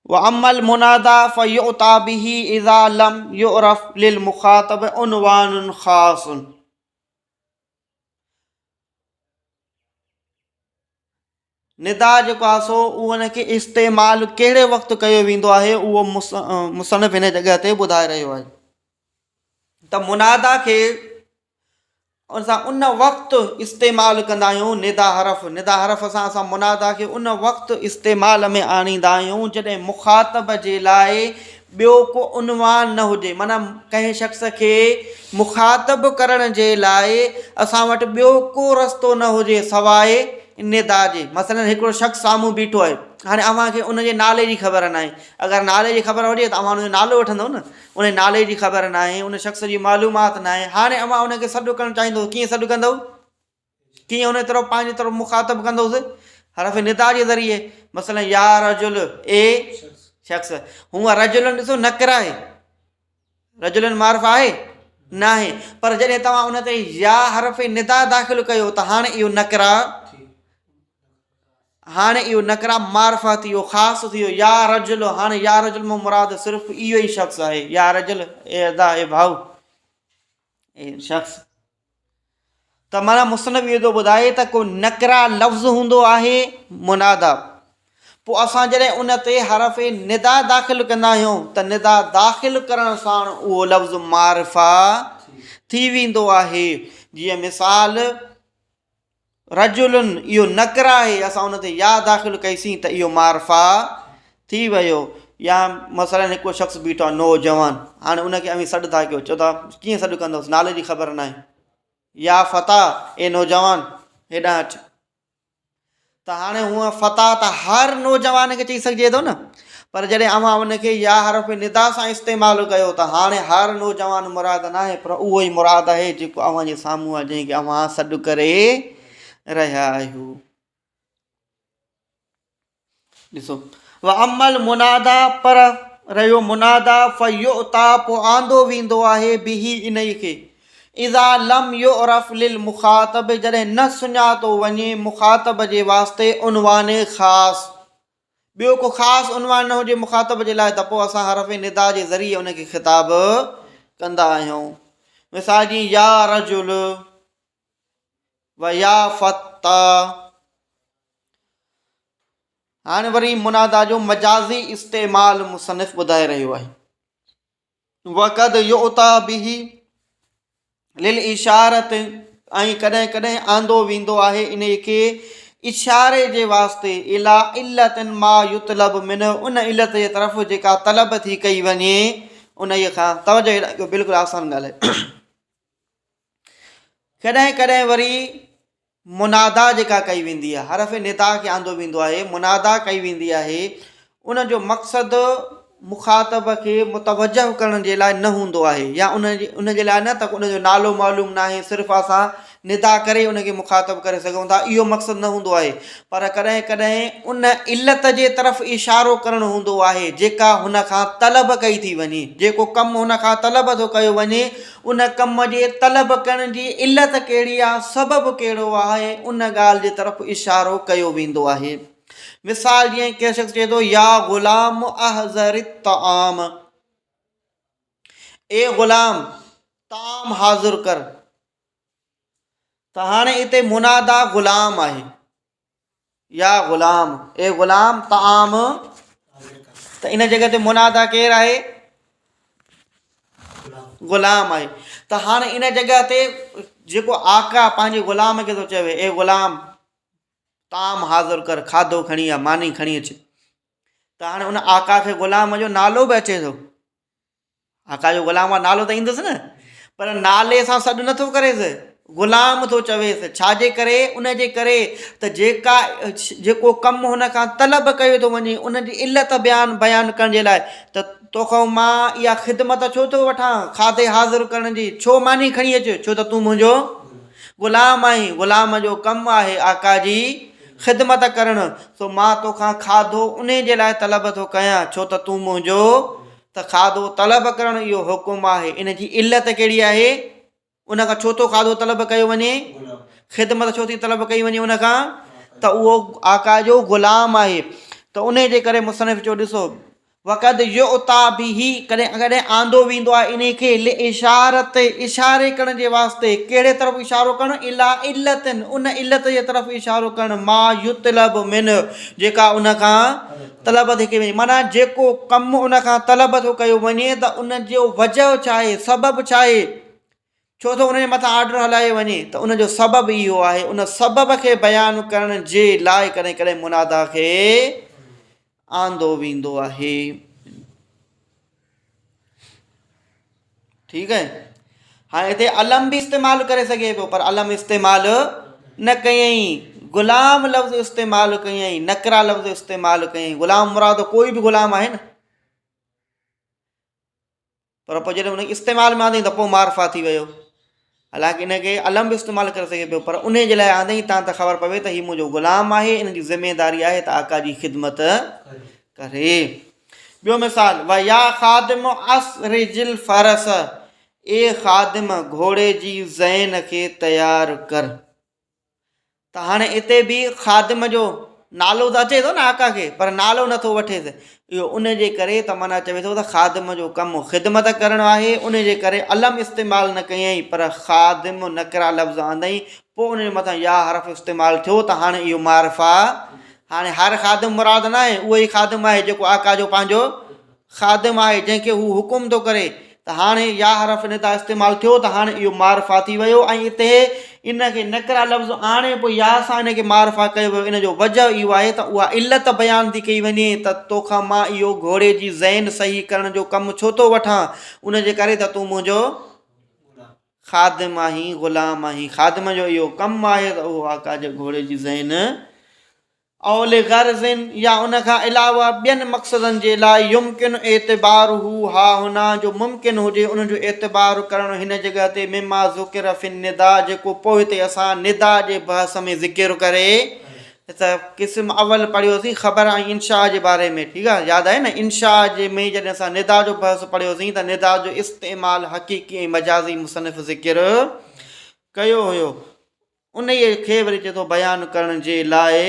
व अमल मुनादा फ़युअता बिही इज़ा लम युअरफ़ लिल मुख़ातब उनवानुन ख़ासुन। निदा जेको आहे सो उनखे इस्तेमालु कहिड़े वक़्तु कयो वेंदो आहे, उहो मुसनफ़ हिन जॻह ते ॿुधाए रहियो आहे। त मुनादा खे असां उन वक़्तु इस्तेमालु कंदा आहियूं निदा हरफ़, निदा हरफ़ सां असां मुनादा खे उन वक़्तु इस्तेमाल में आणींदा आहियूं जॾहिं मुख़ातब जे लाइ ॿियो को उनवान न हुजे। माना कंहिं शख़्स खे मुख़ातब करण जे लाइ असां वटि ॿियो को रस्तो न हुजे सवाइ निदा जे। मसलन हिकिड़ो शख़्स साम्हूं बीठो आहे, हाणे अव्हांखे उनजे नाले जी ख़बर न आहे। अगरि नाले जी ख़बर हुजे त अव्हां उनजो नालो वठंदव न, उन नाले जी ख़बर न आहे, उन शख़्स जी मालूमात न आहे। हाणे अव्हां उनखे सॾु करणु चाहींदव, कीअं सॾु कंदव? कीअं उन तरफ़ पंहिंजी तरफ़ मुख़ातब कंदोसि? हरफ़ निदा जे ज़रिए। मसलन या रजुल, ए शख़्स, हूअं रजुलन ॾिसो नकिरा आहे, रजुलन मारिफ़ आहे न आहे, पर जॾहिं तव्हां उन ते या हरफ़ निदा दाख़िल कयो त हाणे इहो नकिरा, हाणे इहो नकिरा मारिफ़ा थी वियो, ख़ासि थी वियो। या रजुल, हाणे या रजुल में मुराद सिर्फ़ु इहो ई शख़्स आहे। या रजुल, ए अदा, ए भाऊ, ए शख़्स। त माना मुसनफ़ इहो थो ॿुधाए त को नकिरा लफ़्ज़ हूंदो आहे मुनादा, पोइ असां जॾहिं उन ते हरफ़ निदा दाख़िल कंदा आहियूं त निदा दाख़िल करण सां उहो लफ़्ज़ मारिफ़ा थी वेंदो आहे। जीअं मिसाल रजुलन, इहो नकिरा आहे, असां उन ते या दाख़िल कईसीं त इहो मारिफ़ा थी वियो। या मसलन हिकिड़ो शख़्स बीठो आहे नौजवान, हाणे उनखे अवी सॾु था कयो, चओ था कीअं सॾु कंदोसि, नाले जी ख़बर न आहे। या फ़ता, ए नौजवान हेॾां अचु। त हाणे हूअं फ़ता त हर नौजवान खे चई सघिजे थो न, पर जॾहिं अव्हां उनखे या हरफ़ निदा सां इस्तेमालु कयो त हाणे हर नौजवान मुराद न आहे, पर उहो ई मुराद आहे जेको अव्हां जे साम्हूं आहे, जंहिंखे अव्हां सॾु करे रहिया आहियो। ॾिसो, व अमल मुनादा, पर रहियो मुनादा फ़युअता, पोइ आंदो वेंदो आहे बिही इन खे, इज़ा लम युअरफ़ लिल मुख़ातब, जॾहिं न सुञातो वञे मुख़ातब जे वास्ते उनवान ख़ासि, ॿियो को ख़ासि उनवान न हुजे मुख़ातब जे लाइ, त पोइ असां हरफ़ निदा जे ज़रिए उनखे ख़िताब कंदा आहियूं। मिसाल जी या रजुल व या फ़ता, हाणे वरी मुनादा जो मजाज़ी इस्तेमाल मुसनिफ़ ॿुधाए रहियो आहे। वक़द युता बिही लिल इशारत, ऐं कॾहिं कॾहिं आंदो वेंदो आहे इन खे इशारे जे वास्ते इला इल्लतिन मा युतलब मिन, उन इल्लत जे तरफ़ जेका तलब थी कई वञे उन खां। तवजो, बिल्कुलु आसान ॻाल्हि आहे। कॾहिं कॾहिं वरी मुनादा जेका कई वेंदी आहे, हरफ़ निदा खे आंदो वेंदो आहे, मुनादा कई वेंदी आहे, उन जो मक़सदु मुखातब खे मुतवजह करण जे लाइ न हूंदो आहे, या उन जे लाइ न त उन जो नालो मालूम न आहे, सिर्फ़ु असां निदा करे उनखे मुखातब करे सघूं था, इहो मक़सदु न हूंदो आहे। पर कॾहिं कॾहिं उन इल्लत जे तरफ़ इशारो करणु हूंदो आहे जेका हुन खां तलब कई थी वञे, जेको कमु हुन खां तलब थो कयो वञे, उन कम जे तलब करण जी इल्लत कहिड़ी आहे, सबबु कहिड़ो आहे, उन ॻाल्हि जे तरफ़ इशारो कयो वेंदो आहे। मिसाल जीअं कंहिं शख़्स चए थो या ग़ुलाम अहज़र तआम, ए ग़ुलाम ताम हाज़िर कर, त हाणे हिते मुनादा ग़ुलाम आहे, या ग़ुलाम, ए ग़ुलाम ताम, त इन जॻह ते मुनादा केरु आहे? ग़ुलाम आहे। त हाणे इन जॻह ते जेको आका पंहिंजे ग़ुलाम खे थो चवे, ए ग़ुलाम ताम हाज़िर कर, खाधो खणी आ, मानी खणी अच, त हाणे उन आका खे ग़ुलाम जो नालो बि अचे थो, आका जो ग़ुलाम आहे नालो त ईंदुसि न, पर नाले सां सॾु नथो करेसि, ग़ुलाम थो चवेसि। छाजे करे? उन जे करे त जेको कमु हुन खां तलब कयो थो वञे उन जी इल्लत बयानु करण जे लाइ, त तोखां मां इहा ख़िदमत छो थो वठां खाधे हाज़िर करण जी, छो मानी खणी अचु, छो त तूं मुंहिंजो ग़ुलाम आहीं, ग़ुलाम जो कमु आहे आका जी ख़िदमत करणु, सो मां तोखां खाधो उन जे लाइ तलब थो कयां, छो त तूं मुंहिंजो, त खाधो तलब करणु इहो हुकुम आहे। इन जी इल्लत कहिड़ी आहे? उन खां छो थो खाधो तलब कयो वञे, ख़िदमत छो थी तलब कई वञे उन खां, त उहो आका जो ग़ुलाम आहे। त उन जे करे मुसनिफ़ चयो ॾिसो, वक़द युता बिही, कॾहिं कॾहिं आंदो वेंदो आहे इन खे इशारत, इशारे करण जे वास्ते, कहिड़े तरफ़ इशारो करणु, इला इल्लतिन, उन इल्लत जे तरफ़ इशारो करणु, मा युतलब मिन, जेका उन खां तलब थी कई वञे, माना जेको कमु उन खां तलब थो कयो वञे त उन जो वजह छा आहे, सबबु छा आहे, छो थो उन जे मथां ऑर्डर हलायो वञे, त उन जो सबबु इहो आहे। उन सबब खे बयानु करण जे लाइ कॾहिं कॾहिं मुनादा खे आंदो वेंदो आहे। ठीकु आहे। हाणे हिते अलम बि इस्तेमालु करे सघे पियो, पर अलम इस्तेमालु न कयईं, ग़ुलाम लफ़्ज़ इस्तेमालु कयईं, नकरा लफ़्ज़ इस्तेमालु कयईं। ग़ुलाम मुराद कोई बि ग़ुलाम आहे न, पर पोइ जॾहिं उन इस्तेमालु में आंदई त पोइ मारफा थी वियो। हालांकि इनखे अलम बि इस्तेमालु करे सघे पियो, पर उन जे लाइ आंदई तव्हां त ख़बर पवे त हीउ मुंहिंजो ग़ुलाम आहे, इन जी ज़िमेदारी आहे त आका जी ख़िदमत करे। ॿियो मिसाल, व या ख़ादिम अस्रिजिल फ़रस, ए ख़ादिम घोड़े जी ज़ैन खे तयारु कर। त हाणे हिते बि ख़ादिम जो नालो त अचे थो न आका खे, पर नालो नथो वठेसि, इहो उन जे करे त माना चवे थो त ख़ादिम जो कमु ख़िदमत करणु आहे, उन जे करे अलम इस्तेमालु न कयईं, पर ख़ादिम नकरा लफ़्ज़ आंदई, पोइ उन जे मथां या हरफ़ इस्तेमालु थियो, त हाणे इहो मारफा। हाणे हर ख़ादिम मुराद न आहे, उहो ई ख़ादिम आहे जेको आका जो पंहिंजो ख़ादिम आहे, जंहिंखे हू हुकुम थो करे, त हाणे या हरफ़ निदा इस्तेमालु थियो, त हाणे इहो मारफा थी वियो। ऐं हिते इनखे नकरा लफ़्ज़ आणे पोइ या सां इनखे मारफा कयो वियो, इन जो वजह इहो आहे त उहा इल्लत बयानु थी कई वञे, त तोखां मां इहो घोड़े जी ज़ैन सही करण जो कमु छो थो वठां, उन जे करे त तूं मुंहिंजो ख़ादिम आहीं, ग़ुलाम आहीं। ख़ादिम जो इहो कमु आहे त उहो आका जे घोड़े जी ज़ैन औल गर्ज़िन, या उन खां अलावा ॿियनि मक़सदनि जे लाइ, युमकिन एतिबारु हू हा हुना, जो मुमकिन हुजे उनजो एतिबारु करणु हिन जॻह ते, मिमा ज़ुकिर फिन निदा, जेको पोइ हिते असां निदा जे बहस में ज़िकिर करे, त क़िस्म अवल पढ़ियोसीं ख़बर ऐं इंशा जे बारे में। ठीकु आहे, यादि आहे न, इंशा जे में जॾहिं असां निदा जो बहस पढ़ियोसीं त निदा जो इस्तेमालु हक़ीक़ी ऐं मजाज़ी मुसनिफ़ ज़िकिर कयो हुयो, उन खे वरी चए थो बयानु करण जे लाइ,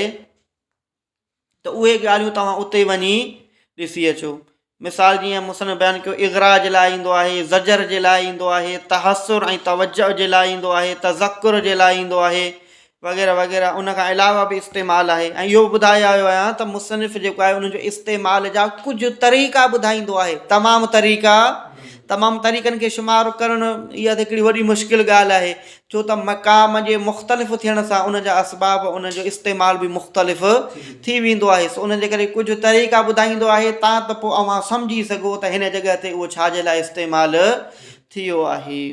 त उहे ॻाल्हियूं तव्हां उते वञी ॾिसी अचो। मिसाल जीअं मुसनिफ़ बयानु कयो, इग़रा जे लाइ ईंदो आहे, ज़जर जे लाइ ईंदो आहे, तहसुर ऐं तवजह जे लाइ ईंदो आहे, तज़कुर जे लाइ ईंदो आहे, वग़ैरह वग़ैरह उन खां अलावा बि इस्तेमालु आहे। ऐं इहो ॿुधायो आयो आहियां त मुसनिफ़ जेको आहे उनजो इस्तेमाल जा कुझु तरीक़ा ॿुधाईंदो आहे। तमामु तरीक़नि खे शुमारु करणु इहा त हिकिड़ी वॾी मुश्किल ॻाल्हि आहे, छो त मक़ाम जे मुख़्तलिफ़ थियण सां उन जा असबाब उनजो इस्तेमालु बि मुख़्तलिफ़ थी वेंदो आहे। सो उन जे करे कुझु तरीक़ा ॿुधाईंदो आहे तां त पोइ अव्हां सम्झी सघो त हिन जॻह ते उहो छाजे लाइ इस्तेमालु थियो आहे।